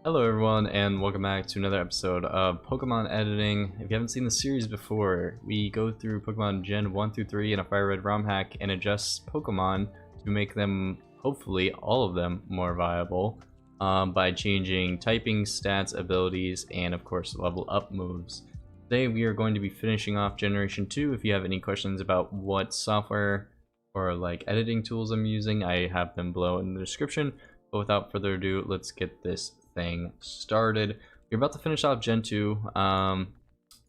Hello everyone and welcome back to another episode of Pokemon Editing. If you haven't seen the series before, we go through Pokemon Gen 1 through 3 in a Fire Red ROM hack and adjust Pokemon to make them, hopefully all of them, more viable by changing typing, stats, abilities, and of course level up moves. Today we are going to be finishing off Generation 2. If you have any questions about what software or like editing tools I'm using, I have them below in the description. But without further ado, let's get this thing started. We're about to finish off Gen 2.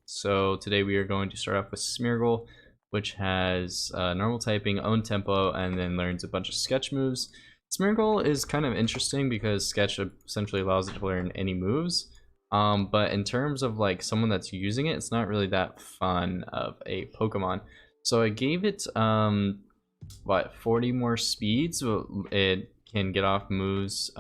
So today we are going to start off with Smeargle, which has normal typing, own tempo, and then learns a bunch of sketch moves. Smeargle is kind of interesting because sketch essentially allows it to learn any moves. But in terms of like someone that's using it, it's not really that fun of a Pokemon. So I gave it 40 more speed, so it can get off moves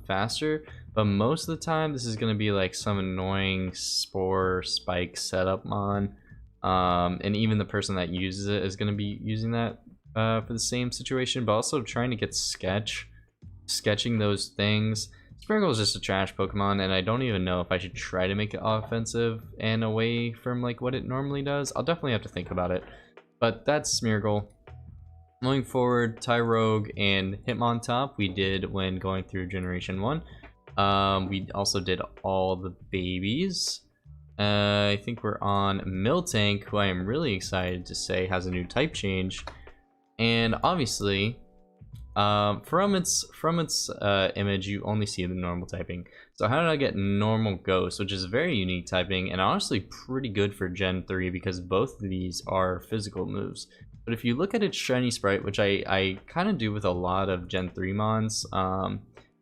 faster, but most of the time this is going to be like some annoying spore spike setup mon, and even the person that uses it is going to be using that for the same situation, but also trying to get sketching those things. Smeargle is just a trash Pokemon, and I don't even know if I should try to make it offensive and away from like what it normally does. I'll definitely have to think about it, but that's Smeargle. Moving forward, Tyrogue and Hitmontop we did when going through Generation 1. We also did all the babies. I think we're on Miltank, who I am really excited to say has a new type change. And obviously, from its image, you only see the normal typing. So how did I get normal Ghost, which is very unique typing, and honestly pretty good for Gen 3 because both of these are physical moves. But if you look at its shiny sprite, which I kind of do with a lot of Gen 3 mons,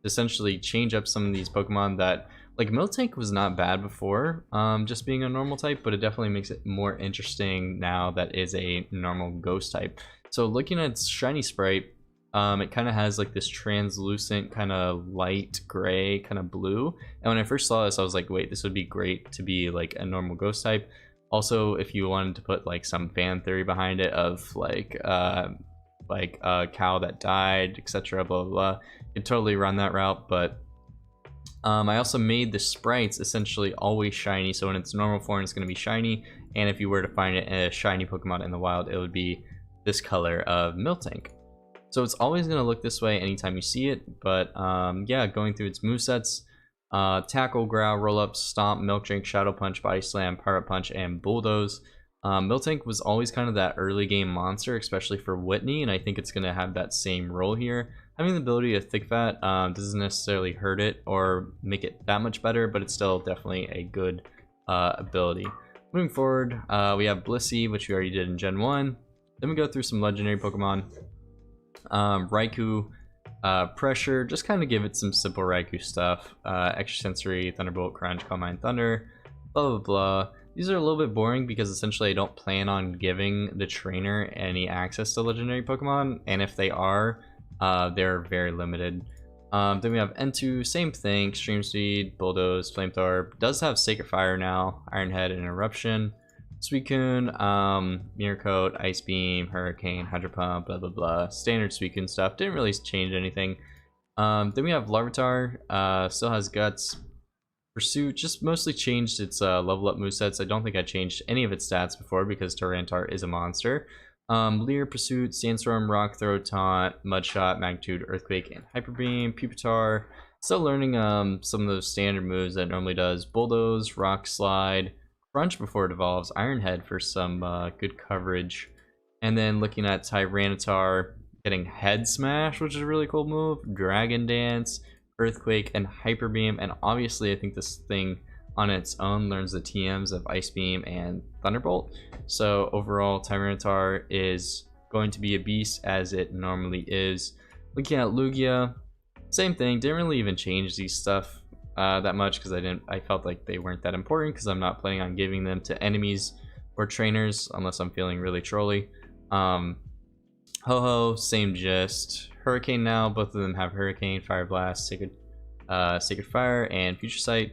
essentially change up some of these Pokemon that, like Miltank was not bad before, just being a normal type, but it definitely makes it more interesting now that is a normal Ghost type. So looking at its shiny sprite, it kind of has like this translucent kind of light gray kind of blue, and when I first saw this I was like, wait, this would be great to be like a normal Ghost type. Also, if you wanted to put like some fan theory behind it of like a cow that died, etc, blah blah blah, you can totally run that route. But I also made the sprites essentially always shiny, so in its normal form it's going to be shiny, and if you were to find it a shiny Pokemon in the wild, it would be this color of Miltank. So it's always going to look this way anytime you see it. But yeah, going through its movesets, Tackle, Growl, Roll Up, Stomp, Milk Drink, Shadow Punch, Body Slam, Pirate Punch, and Bulldoze. Miltank was always kind of that early game monster, especially for Whitney, and I think it's going to have that same role here. Having the ability to Thick Fat doesn't necessarily hurt it or make it that much better, but it's still definitely a good ability. Moving forward, we have Blissey, which we already did in Gen 1. Then we go through some legendary Pokemon. Raikou, Pressure, just kind of give it some simple Raikou stuff. Extra Sensory, Thunderbolt, Crunch, Calm Mind, Thunder, blah blah blah. These are a little bit boring because essentially I don't plan on giving the trainer any access to legendary Pokemon, and if they are, they're very limited. Then we have N2, same thing, Extreme Speed, Bulldoze, Flamethrower, does have Sacred Fire now, Iron Head, and Eruption. Suicune, Mirror Coat, Ice Beam, Hurricane, Hydro Pump, blah blah blah. Standard Suicune stuff, didn't really change anything. Then we have Larvitar, still has Guts. Pursuit just mostly changed its level up movesets. I don't think I changed any of its stats before because Tyranitar is a monster. Leer, Pursuit, Sandstorm, Rock Throw, Taunt, Mudshot, Magnitude, Earthquake, and Hyper Beam. Pupitar, still learning some of those standard moves that it normally does. Bulldoze, Rock Slide, Crunch before it evolves, Iron Head for some good coverage. And then looking at Tyranitar, getting Head Smash, which is a really cool move, Dragon Dance, Earthquake, and Hyper Beam. And obviously I think this thing on its own learns the TMs of Ice Beam and Thunderbolt. So overall, Tyranitar is going to be a beast as it normally is. Looking at Lugia, same thing, didn't really even change these stuff that much because I felt like they weren't that important because I'm not planning on giving them to enemies or trainers unless I'm feeling really trolly. Ho-Ho, same gist. Hurricane now, both of them have Hurricane, Fire Blast, Sacred Fire, and Future Sight.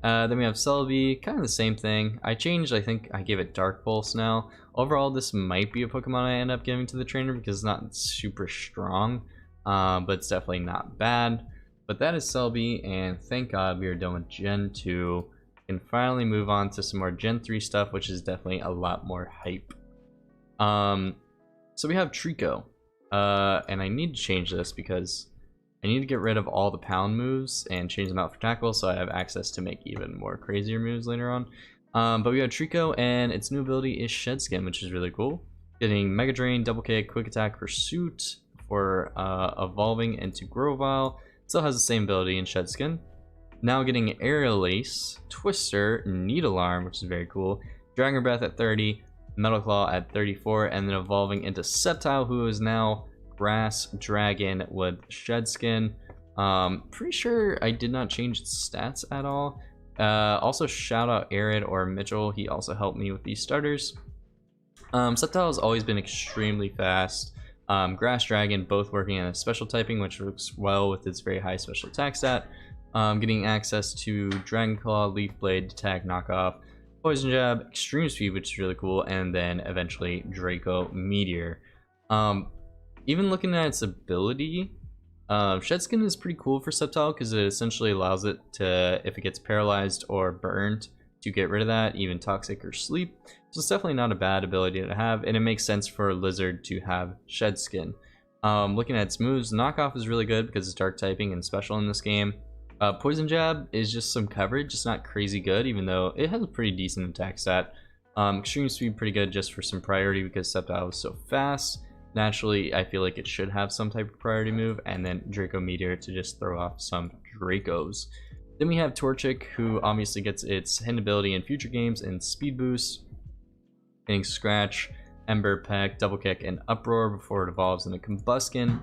Then we have Celebi, kind of the same thing. I think I gave it Dark Pulse now. Overall, this might be a Pokemon I end up giving to the trainer because it's not super strong, but it's definitely not bad. But that is Celebi, and thank God we are done with Gen 2. And finally move on to some more Gen 3 stuff, which is definitely a lot more hype. So we have Trico. And I need to change this because I need to get rid of all the pound moves and change them out for tackle, so I have access to make even more crazier moves later on. But we have Trico, and its new ability is Shed Skin, which is really cool. Getting Mega Drain, Double Kick, Quick Attack, Pursuit for evolving into Grovyle. Still has the same ability in Shed Skin. Now getting Aerial Ace, Twister, Needle Arm, which is very cool. Dragon Breath at 30, Metal Claw at 34, and then evolving into Sceptile, who is now Grass Dragon with Shed Skin. Pretty sure I did not change its stats at all. Also shout out Arid or Mitchell, he also helped me with these starters. Sceptile has always been extremely fast. Grass Dragon both working in a special typing, which works well with its very high special attack stat. Getting access to Dragon Claw, Leaf Blade, Attack, Knockoff, Poison Jab, Extreme Speed, which is really cool, and then eventually Draco Meteor. Even looking at its ability, Shed Skin is pretty cool for Sceptile because it essentially allows it to, if it gets paralyzed or burned, to get rid of that, even toxic or sleep. So it's definitely not a bad ability to have, and it makes sense for a lizard to have Shed Skin. Looking at its moves, Knockoff is really good because it's dark typing and special in this game. Poison Jab is just some coverage, it's not crazy good, even though it has a pretty decent attack stat. Extreme Speed pretty good just for some priority because Sceptile is so fast. Naturally, I feel like it should have some type of priority move, and then Draco Meteor to just throw off some Dracos. Then we have Torchic, who obviously gets its hidden ability in future games and Speed Boost, getting Scratch, Ember, Peck, Double Kick, and Uproar before it evolves into Combuskin.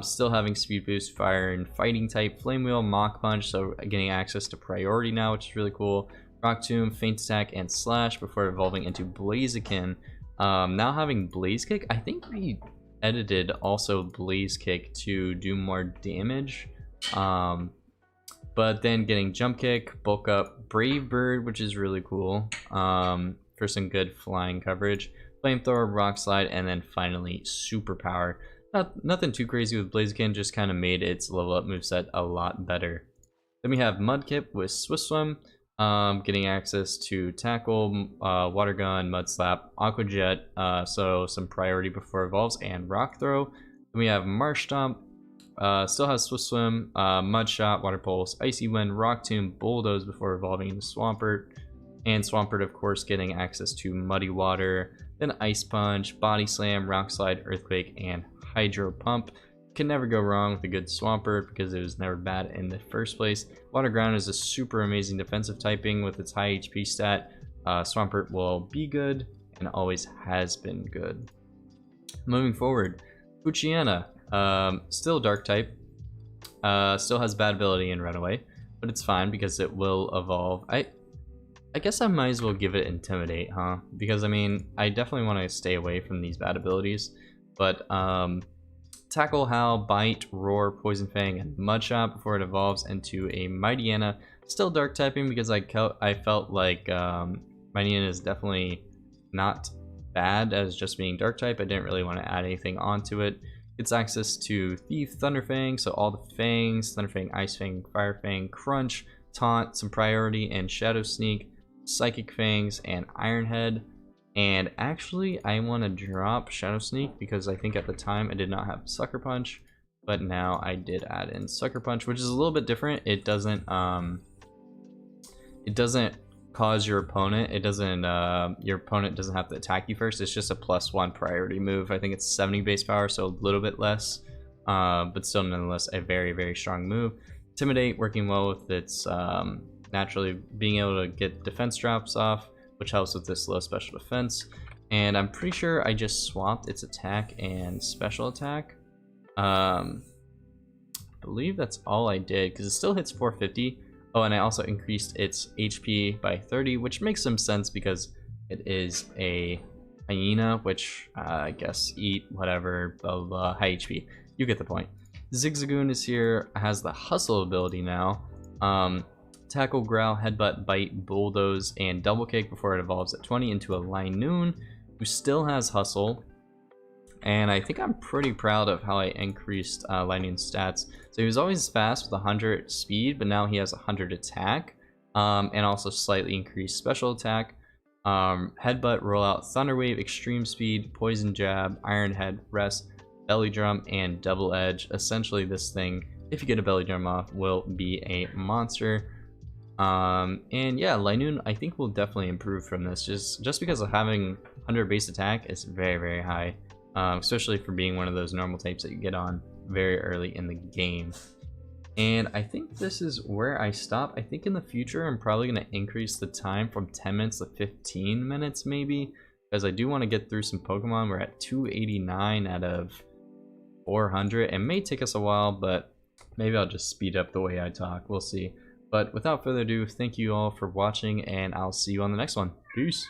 Still having Speed Boost, Fire, and Fighting type, Flame Wheel, Mach Punch, so getting access to priority now, which is really cool. Rock Tomb, Feint Attack, and Slash before evolving into Blaziken. Now having Blaze Kick, I think we edited also Blaze Kick to do more damage. But then getting Jump Kick, Bulk Up, Brave Bird, which is really cool for some good flying coverage. Flamethrower, Rock Slide, and then finally Superpower. Nothing too crazy with Blaziken, just kind of made its level up moveset a lot better. Then we have Mudkip with Swift Swim, getting access to Tackle, Water Gun, Mud Slap, Aqua Jet, so some priority before it evolves, and Rock Throw. Then we have Marsh Stomp, still has Swift Swim, Mud Shot, Water Pulse, Icy Wind, Rock Tomb, Bulldoze before evolving into Swampert, and Swampert of course getting access to Muddy Water, then Ice Punch, Body Slam, Rock Slide, Earthquake, and Hydro Pump. Can never go wrong with a good Swampert because it was never bad in the first place. Water Ground is a super amazing defensive typing with its high HP stat. Swampert will be good and always has been good. Moving forward, Poochyena, still dark type, still has bad ability in Runaway, but it's fine because it will evolve. I guess I might as well give it Intimidate, huh? Because I mean, I definitely want to stay away from these bad abilities, but Tackle, Howl, Bite, Roar, Poison Fang, and Mudshot before it evolves into a Mightyena. Still dark typing because I felt like Mightyena is definitely not bad as just being dark type. I didn't really want to add anything onto it. It's access to Thief, Thunderfang, so all the Fangs, Thunderfang, Ice Fang, Fire Fang, Crunch, Taunt, some priority, and Shadow Sneak, Psychic Fangs, and Iron Head. And actually, I want to drop Shadow Sneak because I think at the time I did not have Sucker Punch, but now I did add in Sucker Punch, which is a little bit different. It doesn't cause your opponent. Your opponent doesn't have to attack you first. It's just a +1 priority move. I think it's 70 base power, so a little bit less, but still nonetheless a very, very strong move. Intimidate working well with its naturally being able to get defense drops off, which helps with this low special defense. And I'm pretty sure I just swapped its attack and special attack. I believe that's all I did because it still hits 450. Oh, and I also increased its HP by 30, which makes some sense because it is a hyena, which I guess eat whatever, blah, blah, blah, high HP. You get the point. Zigzagoon is here, has the Hustle ability now. Tackle, Growl, Headbutt, Bite, Bulldoze, and Double Kick before it evolves at 20 into a Linoon, who still has Hustle. And I think I'm pretty proud of how I increased Lightning's stats. So he was always fast with 100 speed, but now he has 100 attack, and also slightly increased special attack. Headbutt, Rollout, Thunder Wave, Extreme Speed, Poison Jab, Iron Head, Rest, Belly Drum, and Double Edge. Essentially this thing, if you get a Belly Drum off, will be a monster. And yeah, Linoon I think will definitely improve from this, just because of having 100 base attack is very high, especially for being one of those normal types that you get on very early in the game. And I think this is where I stop. I think in the future I'm probably going to increase the time from 10 minutes to 15 minutes maybe, because I do want to get through some Pokemon. We're at 289 out of 400. It may take us a while, but maybe I'll just speed up the way I talk. We'll see. But without further ado, thank you all for watching, and I'll see you on the next one. Peace!